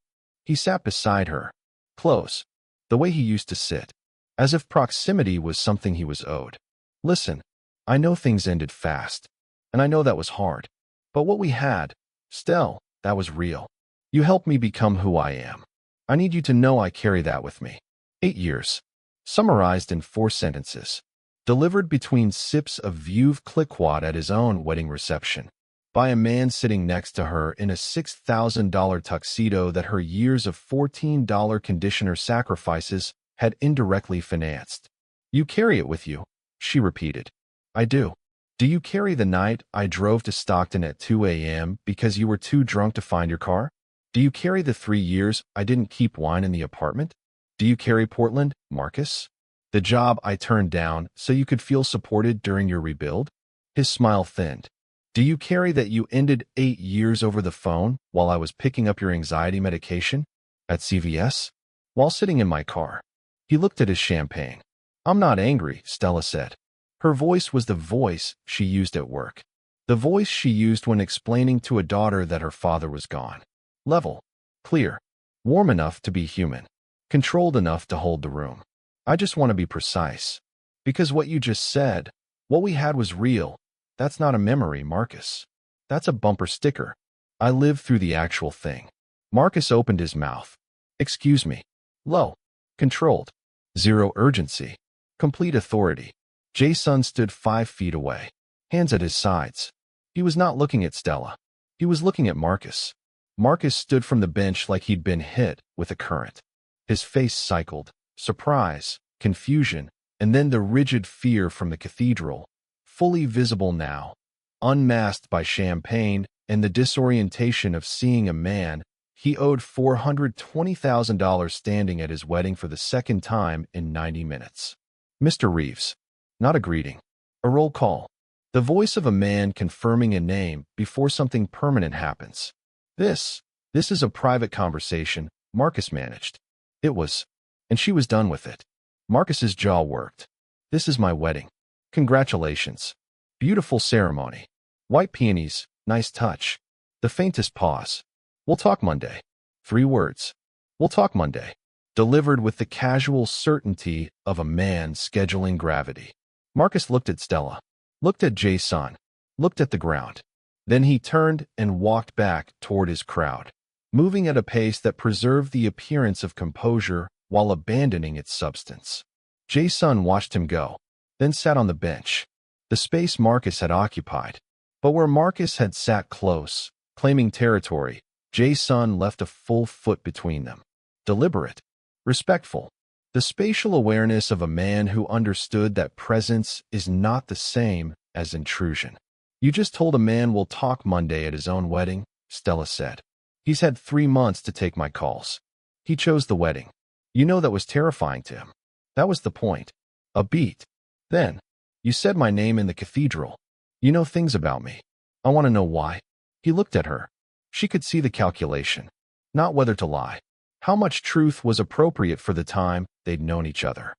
S1: He sat beside her, close, the way he used to sit, as if proximity was something he was owed. Listen, I know things ended fast, and I know that was hard. But what we had, Stell, that was real. You helped me become who I am. I need you to know I carry that with me. 8 years. Summarized in 4 sentences. Delivered between sips of Veuve Clicquot at his own wedding reception. By a man sitting next to her in a $6,000 tuxedo that her years of $14 conditioner sacrifices had indirectly financed. You carry it with you, she repeated. I do. Do you carry the night I drove to Stockton at 2 a.m. because you were too drunk to find your car? Do you carry the 3 years I didn't keep wine in the apartment? Do you carry Portland, Marcus? The job I turned down so you could feel supported during your rebuild? His smile thinned. Do you carry that you ended 8 years over the phone while I was picking up your anxiety medication? At CVS? While sitting in my car. He looked at his champagne. I'm not angry, Stella said. Her voice was the voice she used at work. The voice she used when explaining to a daughter that her father was gone. Level. Clear. Warm enough to be human. Controlled enough to hold the room. I just want to be precise. Because what you just said, what we had was real. That's not a memory, Marcus. That's a bumper sticker. I lived through the actual thing. Marcus opened his mouth. Excuse me. Low. Controlled. Zero urgency. Complete authority. Jason stood 5 feet away, hands at his sides. He was not looking at Stella. He was looking at Marcus. Marcus stood from the bench like he'd been hit with a current. His face cycled, surprise, confusion, and then the rigid fear from the cathedral, fully visible now, unmasked by champagne and the disorientation of seeing a man he owed $420,000 standing at his wedding for the second time in 90 minutes. Mr. Reeves. Not a greeting. A roll call. The voice of a man confirming a name before something permanent happens. This is a private conversation, Marcus managed. It was, and she was done with it. Marcus's jaw worked. This is my wedding. Congratulations. Beautiful ceremony. White peonies, nice touch. The faintest pause. We'll talk Monday. 3 words. We'll talk Monday. Delivered with the casual certainty of a man scheduling gravity. Marcus looked at Stella, looked at Jason, looked at the ground. Then he turned and walked back toward his crowd, moving at a pace that preserved the appearance of composure while abandoning its substance. Jason watched him go, then sat on the bench, the space Marcus had occupied. But where Marcus had sat close, claiming territory, Jason left a full foot between them. Deliberate, respectful, the spatial awareness of a man who understood that presence is not the same as intrusion. You just told a man we'll talk Monday at his own wedding, Stella said. He's had 3 months to take my calls. He chose the wedding. You know that was terrifying to him. That was the point. A beat. Then, you said my name in the cathedral. You know things about me. I want to know why. He looked at her. She could see the calculation. Not whether to lie. How much truth was appropriate for the time they'd known each other.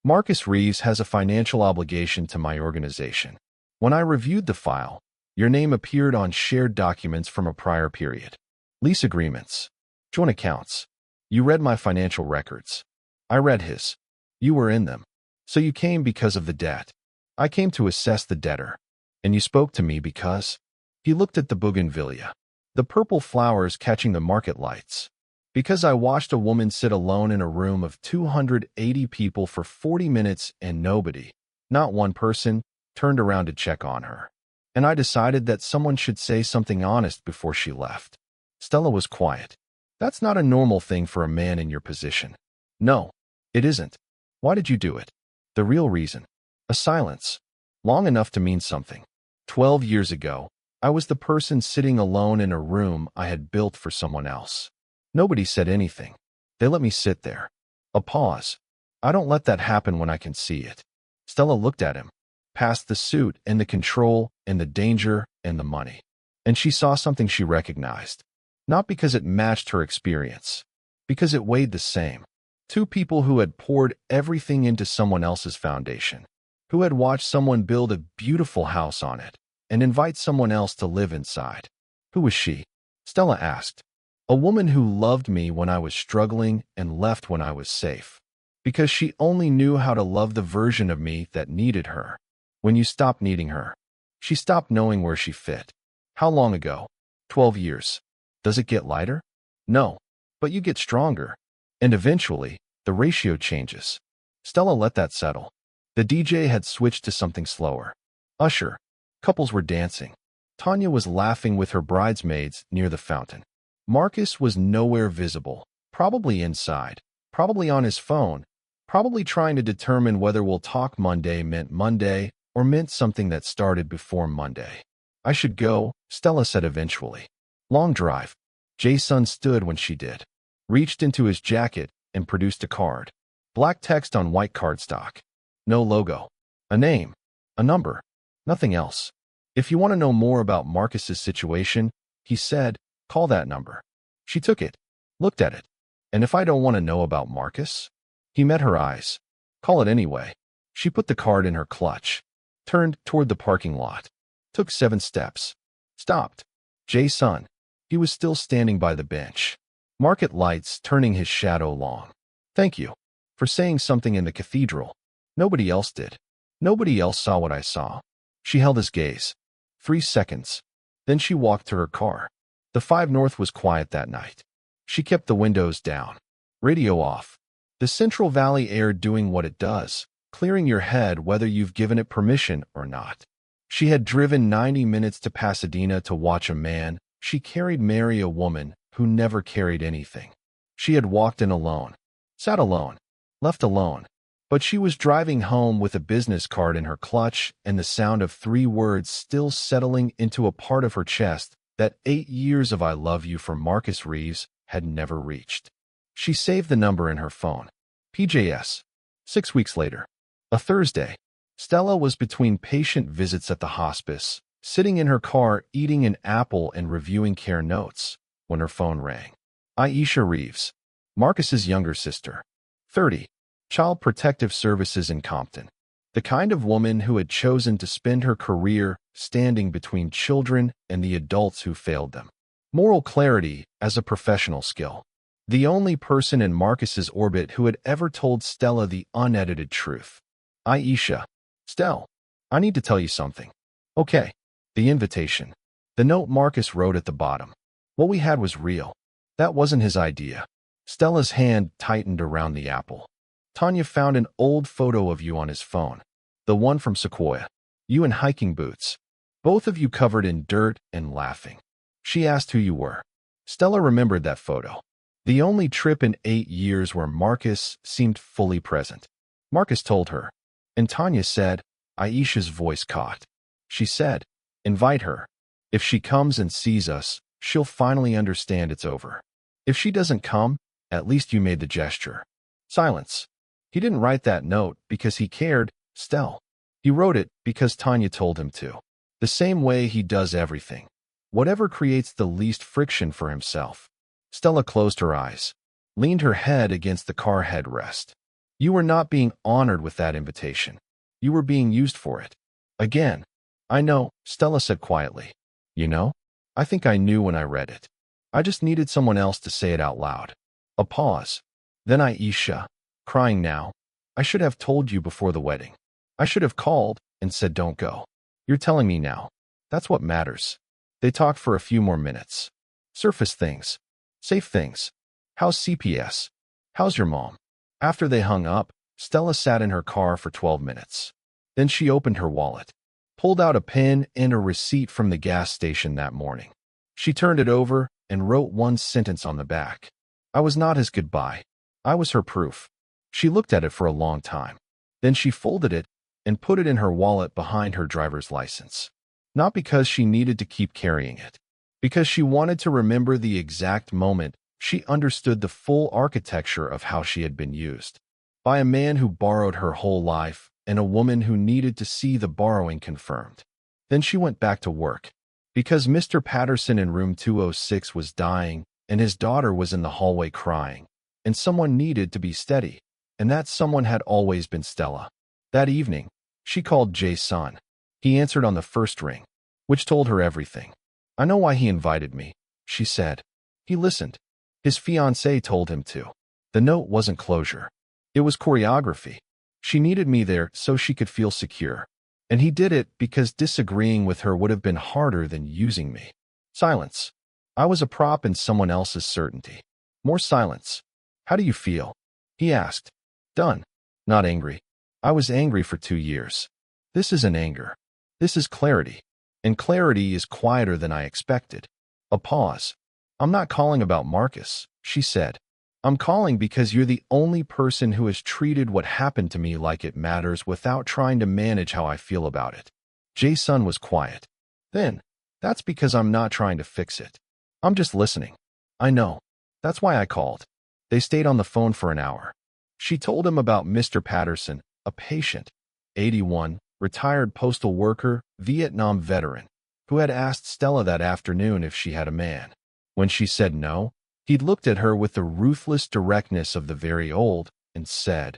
S1: Marcus Reeves has a financial obligation to my organization. When I reviewed the file, your name appeared on shared documents from a prior period. Lease agreements. Joint accounts. You read my financial records. I read his. You were in them. So you came because of the debt. I came to assess the debtor. And you spoke to me because... He looked at the bougainvillea, the purple flowers catching the market lights. Because I watched a woman sit alone in a room of 280 people for 40 minutes and nobody, not one person, turned around to check on her. And I decided that someone should say something honest before she left. Stella was quiet. That's not a normal thing for a man in your position. No, it isn't. Why did you do it? The real reason. A silence. Long enough to mean something. 12 years ago, I was the person sitting alone in a room I had built for someone else. Nobody said anything. They let me sit there. A pause. I don't let that happen when I can see it. Stella looked at him, past the suit and the control and the danger and the money. And she saw something she recognized. Not because it matched her experience. Because it weighed the same. 2 people who had poured everything into someone else's foundation. Who had watched someone build a beautiful house on it and invite someone else to live inside. Who was she? Stella asked. A woman who loved me when I was struggling and left when I was safe. Because she only knew how to love the version of me that needed her. When you stopped needing her, she stopped knowing where she fit. How long ago? 12 years. Does it get lighter? No. But you get stronger. And eventually, the ratio changes. Stella let that settle. The DJ had switched to something slower. Usher. Couples were dancing. Tanya was laughing with her bridesmaids near the fountain. Marcus was nowhere visible, probably inside, probably on his phone, probably trying to determine whether we'll talk Monday meant Monday or meant something that started before Monday. I should go, Stella said eventually. Long drive. Jason stood when she did, reached into his jacket and produced a card. Black text on white cardstock. No logo. A name. A number. Nothing else. If you want to know more about Marcus's situation, he said, call that number. She took it, looked at it. And if I don't want to know about Marcus? He met her eyes. Call it anyway. She put the card in her clutch, turned toward the parking lot, took 7 steps, stopped. Jason. He was still standing by the bench. Market lights turning his shadow long. Thank you for saying something in the cathedral. Nobody else did. Nobody else saw what I saw. She held his gaze. 3 seconds. Then she walked to her car. The 5 North was quiet that night. She kept the windows down. Radio off. The Central Valley air doing what it does, clearing your head whether you've given it permission or not. She had driven 90 minutes to Pasadena to watch a man. She carried marry a woman who never carried anything. She had walked in alone, sat alone, left alone. But she was driving home with a business card in her clutch and the sound of 3 words still settling into a part of her chest that 8 years of I love you from Marcus Reeves had never reached. She saved the number in her phone. PJS. 6 weeks later. A Thursday. Stella was between patient visits at the hospice, sitting in her car eating an apple and reviewing care notes, when her phone rang. Aisha Reeves. Marcus's younger sister. 30. Child Protective Services in Compton. The kind of woman who had chosen to spend her career standing between children and the adults who failed them. Moral clarity as a professional skill. The only person in Marcus's orbit who had ever told Stella the unedited truth. Aisha. Stell, I need to tell you something. Okay. The invitation. The note Marcus wrote at the bottom. What we had was real. That wasn't his idea. Stella's hand tightened around the apple. Tanya found an old photo of you on his phone. The one from Sequoia. You in hiking boots. Both of you covered in dirt and laughing. She asked who you were. Stella remembered that photo. The only trip in 8 years where Marcus seemed fully present. Marcus told her. And Tanya said, Aisha's voice caught. She said, invite her. If she comes and sees us, she'll finally understand it's over. If she doesn't come, at least you made the gesture. Silence. He didn't write that note because he cared, Stell. He wrote it because Tanya told him to. The same way he does everything. Whatever creates the least friction for himself. Stella closed her eyes, leaned her head against the car headrest. You were not being honored with that invitation. You were being used for it. Again. I know, Stella said quietly. You know? I think I knew when I read it. I just needed someone else to say it out loud. A pause. Then Aisha, crying now. I should have told you before the wedding. I should have called and said don't go. You're telling me now. That's what matters. They talked for a few more minutes. Surface things. Safe things. How's CPS? How's your mom? After they hung up, Stella sat in her car for 12 minutes. Then she opened her wallet, pulled out a pen and a receipt from the gas station that morning. She turned it over and wrote one sentence on the back. I was not his goodbye. I was her proof. She looked at it for a long time. Then she folded it and put it in her wallet behind her driver's license. Not because she needed to keep carrying it. Because she wanted to remember the exact moment she understood the full architecture of how she had been used. By a man who borrowed her whole life and a woman who needed to see the borrowing confirmed. Then she went back to work. Because Mr. Patterson in room 206 was dying and his daughter was in the hallway crying, and someone needed to be steady, and that someone had always been Stella. That evening, she called Jay's son. He answered on the first ring, which told her everything. I know why he invited me, she said. He listened. His fiancée told him to. The note wasn't closure. It was choreography. She needed me there so she could feel secure. And he did it because disagreeing with her would have been harder than using me. Silence. I was a prop in someone else's certainty. More silence. How do you feel? He asked. Done. Not angry. I was angry for 2 years. This isn't anger. This is clarity. And clarity is quieter than I expected. A pause. I'm not calling about Marcus, she said. I'm calling because you're the only person who has treated what happened to me like it matters without trying to manage how I feel about it. Jason was quiet. Then, that's because I'm not trying to fix it. I'm just listening. I know. That's why I called. They stayed on the phone for an hour. She told him about Mr. Patterson, a patient, 81, retired postal worker, Vietnam veteran, who had asked Stella that afternoon if she had a man. When she said no, he'd looked at her with the ruthless directness of the very old and said,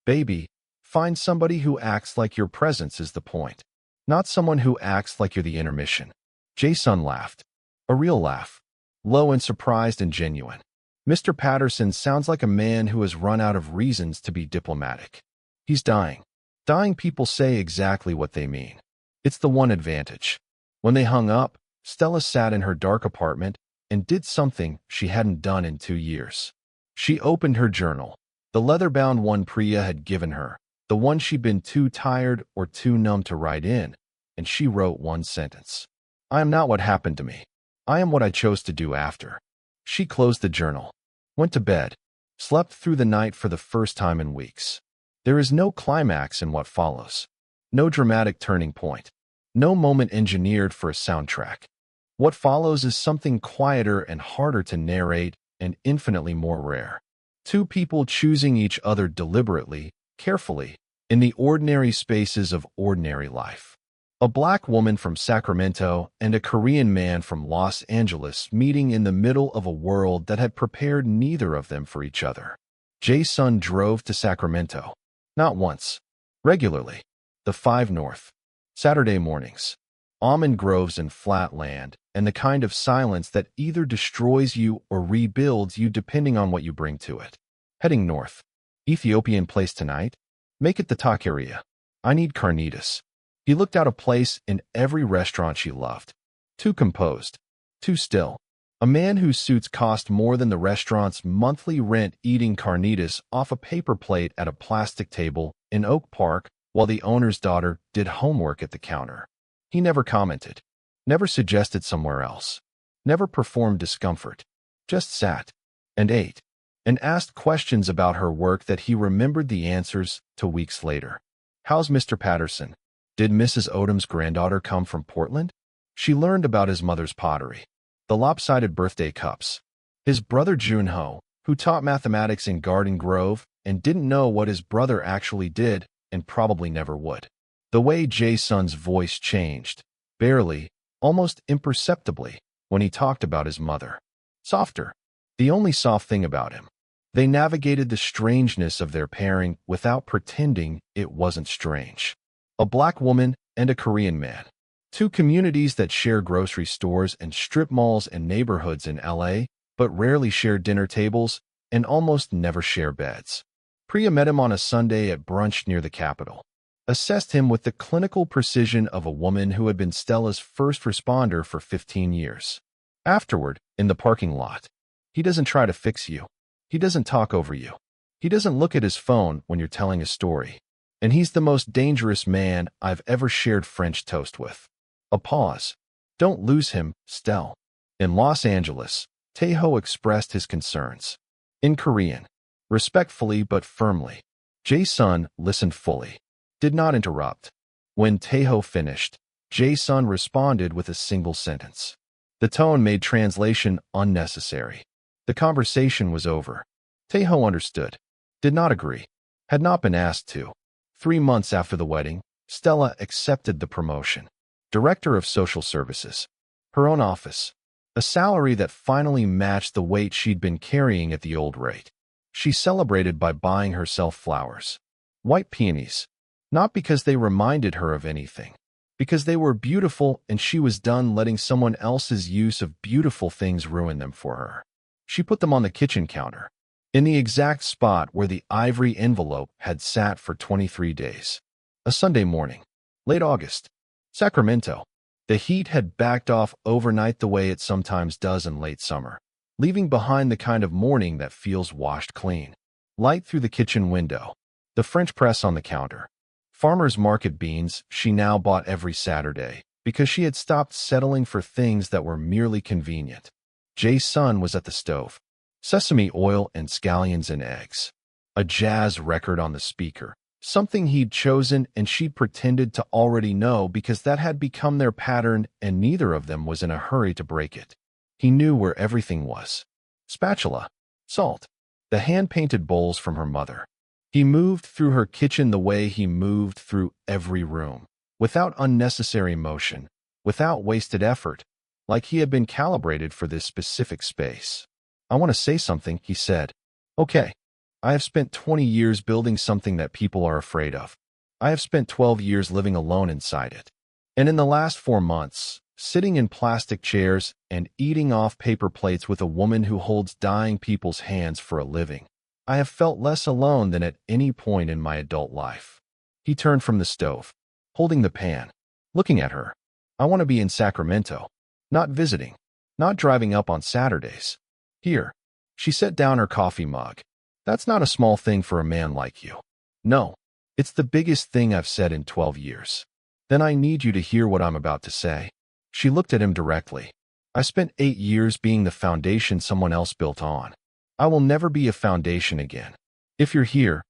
S1: Baby, find somebody who acts like your presence is the point, not someone who acts like you're the intermission. Jason laughed. A real laugh. Low and surprised and genuine. Mr. Patterson sounds like a man who has run out of reasons to be diplomatic. He's dying. Dying people say exactly what they mean. It's the one advantage. When they hung up, Stella sat in her dark apartment and did something she hadn't done in 2 years. She opened her journal, the leather-bound one Priya had given her, the one she'd been too tired or too numb to write in, and she wrote one sentence. I am not what happened to me. I am what I chose to do after. She closed the journal, went to bed, slept through the night for the first time in weeks. There is no climax in what follows. No dramatic turning point. No moment engineered for a soundtrack. What follows is something quieter and harder to narrate and infinitely more rare. Two people choosing each other deliberately, carefully, in the ordinary spaces of ordinary life. A black woman from Sacramento and a Korean man from Los Angeles meeting in the middle of a world that had prepared neither of them for each other. Jason drove to Sacramento. Not once. Regularly. The 5 North. Saturday mornings. Almond groves and flat land, and the kind of silence that either destroys you or rebuilds you depending on what you bring to it. Heading north. Ethiopian place tonight? Make it the taqueria. I need carnitas. He looked out a place in every restaurant she loved. Too composed. Too still. A man whose suits cost more than the restaurant's monthly rent eating carnitas off a paper plate at a plastic table in Oak Park while the owner's daughter did homework at the counter. He never commented, never suggested somewhere else, never performed discomfort, just sat and ate and asked questions about her work that he remembered the answers to weeks later. How's Mr. Patterson? Did Mrs. Odom's granddaughter come from Portland? She learned about his mother's pottery, the lopsided birthday cups. His brother Junho, who taught mathematics in Garden Grove and didn't know what his brother actually did and probably never would. The way Jae-sun's voice changed, barely, almost imperceptibly, when he talked about his mother. Softer. The only soft thing about him. They navigated the strangeness of their pairing without pretending it wasn't strange. A black woman and a Korean man. Two communities that share grocery stores and strip malls and neighborhoods in LA, but rarely share dinner tables and almost never share beds. Priya met him on a Sunday at brunch near the Capitol. Assessed him with the clinical precision of a woman who had been Stella's first responder for 15 years. Afterward, in the parking lot, he doesn't try to fix you. He doesn't talk over you. He doesn't look at his phone when you're telling a story. And he's the most dangerous man I've ever shared French toast with. A pause. Don't lose him, Stell. In Los Angeles, Taeho expressed his concerns. In Korean, respectfully but firmly. Jae-sun listened fully. Did not interrupt. When Taeho finished, Jae-sun responded with a single sentence. The tone made translation unnecessary. The conversation was over. Taeho understood. Did not agree. Had not been asked to. 3 months after the wedding, Stella accepted the promotion. Director of Social Services. Her own office. A salary that finally matched the weight she'd been carrying at the old rate. She celebrated by buying herself flowers. White peonies. Not because they reminded her of anything. Because they were beautiful and she was done letting someone else's use of beautiful things ruin them for her. She put them on the kitchen counter, in the exact spot where the ivory envelope had sat for 23 days. A Sunday morning. Late August. Sacramento. The heat had backed off overnight the way it sometimes does in late summer, leaving behind the kind of morning that feels washed clean. Light through the kitchen window. The French press on the counter. Farmers market beans she now bought every Saturday because she had stopped settling for things that were merely convenient. Jae-sun was at the stove. Sesame oil and scallions and eggs. A jazz record on the speaker. Something he'd chosen and she'd pretended to already know because that had become their pattern and neither of them was in a hurry to break it. He knew where everything was. Spatula. Salt. The hand-painted bowls from her mother. He moved through her kitchen the way he moved through every room, without unnecessary motion, without wasted effort, like he had been calibrated for this specific space. I want to say something, he said. Okay. I have spent 20 years building something that people are afraid of. I have spent 12 years living alone inside it. And in the last 4 months, sitting in plastic chairs and eating off paper plates with a woman who holds dying people's hands for a living, I have felt less alone than at any point in my adult life. He turned from the stove, holding the pan, looking at her. I want to be in Sacramento, not visiting, not driving up on Saturdays. Here. She set down her coffee mug. That's not a small thing for a man like you. No, it's the biggest thing I've said in 12 years. Then I need you to hear what I'm about to say. She looked at him directly. I spent 8 years being the foundation someone else built on. I will never be a foundation again. If you're here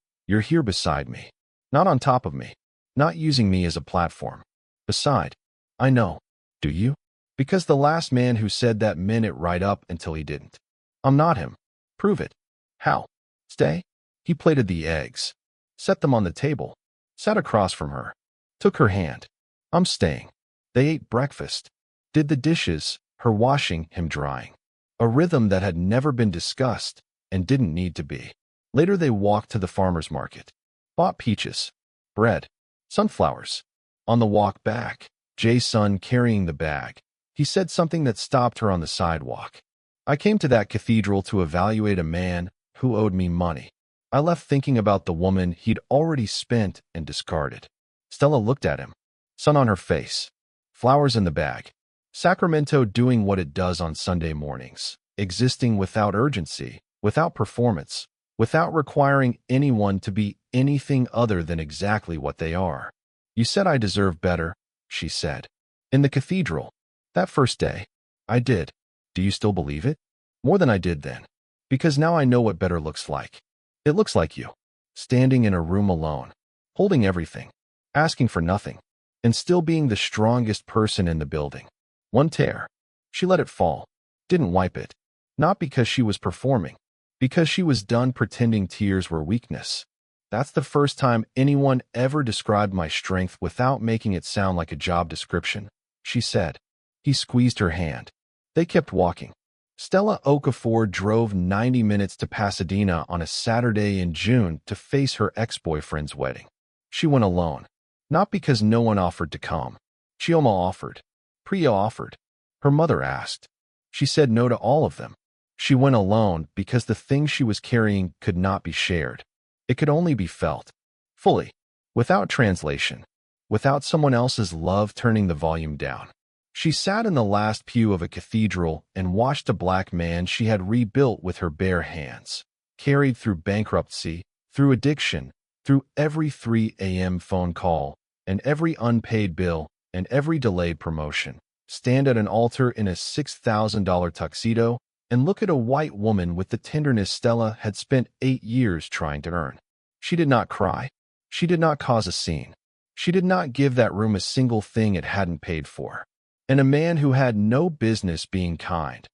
S1: beside me. Not on top of me. Not using me as a platform. Beside. I know. Do you? Because the last man who said that meant it right up until he didn't. I'm not him. Prove it. How? Stay? He plated the eggs. Set them on the table. Sat across from her. Took her hand. I'm staying. They ate breakfast. Did the dishes, her washing, him drying. A rhythm that had never been discussed and didn't need to be. Later they walked to the farmer's market. Bought peaches. Bread. Sunflowers. On the walk back, Jay's son carrying the bag. He said something that stopped her on the sidewalk. I came to that cathedral to evaluate a man who owed me money. I left thinking about the woman he'd already spent and discarded. Stella looked at him. Sun on her face. Flowers in the bag. Sacramento doing what it does on Sunday mornings, existing without urgency, without performance, without requiring anyone to be anything other than exactly what they are. You said I deserve better, she said. In the cathedral. That first day. I did. Do you still believe it? More than I did then. Because now I know what better looks like. It looks like you. Standing in a room alone. Holding everything. Asking for nothing. And still being the strongest person in the building. One tear. She let it fall. Didn't wipe it. Not because she was performing. Because she was done pretending tears were weakness. That's the first time anyone ever described my strength without making it sound like a job description, she said. He squeezed her hand. They kept walking. Stella Okafor drove 90 minutes to Pasadena on a Saturday in June to face her ex-boyfriend's wedding. She went alone. Not because no one offered to come. Chioma offered. Priya offered. Her mother asked. She said no to all of them. She went alone because the things she was carrying could not be shared. It could only be felt. Fully. Without translation. Without someone else's love turning the volume down. She sat in the last pew of a cathedral and watched a black man she had rebuilt with her bare hands, carried through bankruptcy, through addiction, through every 3 a.m. phone call, and every unpaid bill, and every delayed promotion, stand at an altar in a $6,000 tuxedo, and look at a white woman with the tenderness Stella had spent 8 years trying to earn. She did not cry. She did not cause a scene. She did not give that room a single thing it hadn't paid for. And a man who had no business being kind.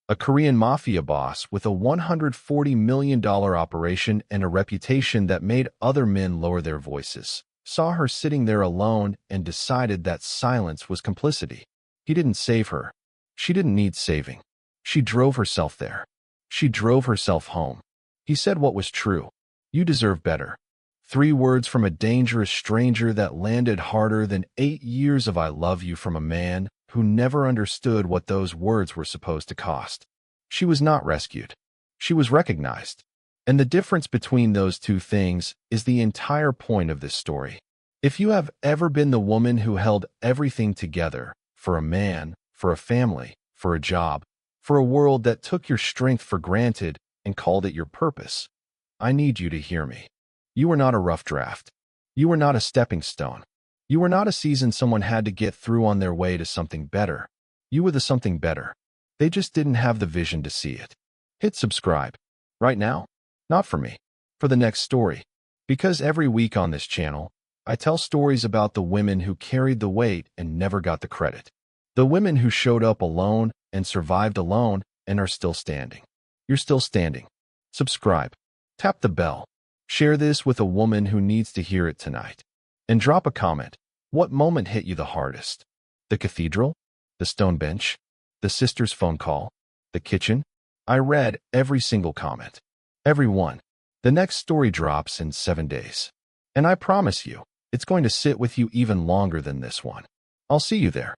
S1: A Korean Mafia boss with a $140 million operation and a reputation that made other men lower their voices, saw her sitting there alone and decided that silence was complicity. He didn't save her. She didn't need saving. She drove herself there. She drove herself home. He said what was true. You deserve better. 3 words from a dangerous stranger that landed harder than 8 years of I love you from a man who never understood what those words were supposed to cost. She was not rescued. She was recognized. And the difference between those two things is the entire point of this story. If you have ever been the woman who held everything together, for a man, for a family, for a job, for a world that took your strength for granted and called it your purpose, I need you to hear me. You were not a rough draft. You were not a stepping stone. You were not a season someone had to get through on their way to something better. You were the something better. They just didn't have the vision to see it. Hit subscribe. Right now? Not for me. For the next story. Because every week on this channel, I tell stories about the women who carried the weight and never got the credit. The women who showed up alone and survived alone and are still standing. You're still standing. Subscribe. Tap the bell. Share this with a woman who needs to hear it tonight. And drop a comment. What moment hit you the hardest? The cathedral? The stone bench? The sister's phone call? The kitchen? I read every single comment. Every one. The next story drops in 7 days. And I promise you, it's going to sit with you even longer than this one. I'll see you there.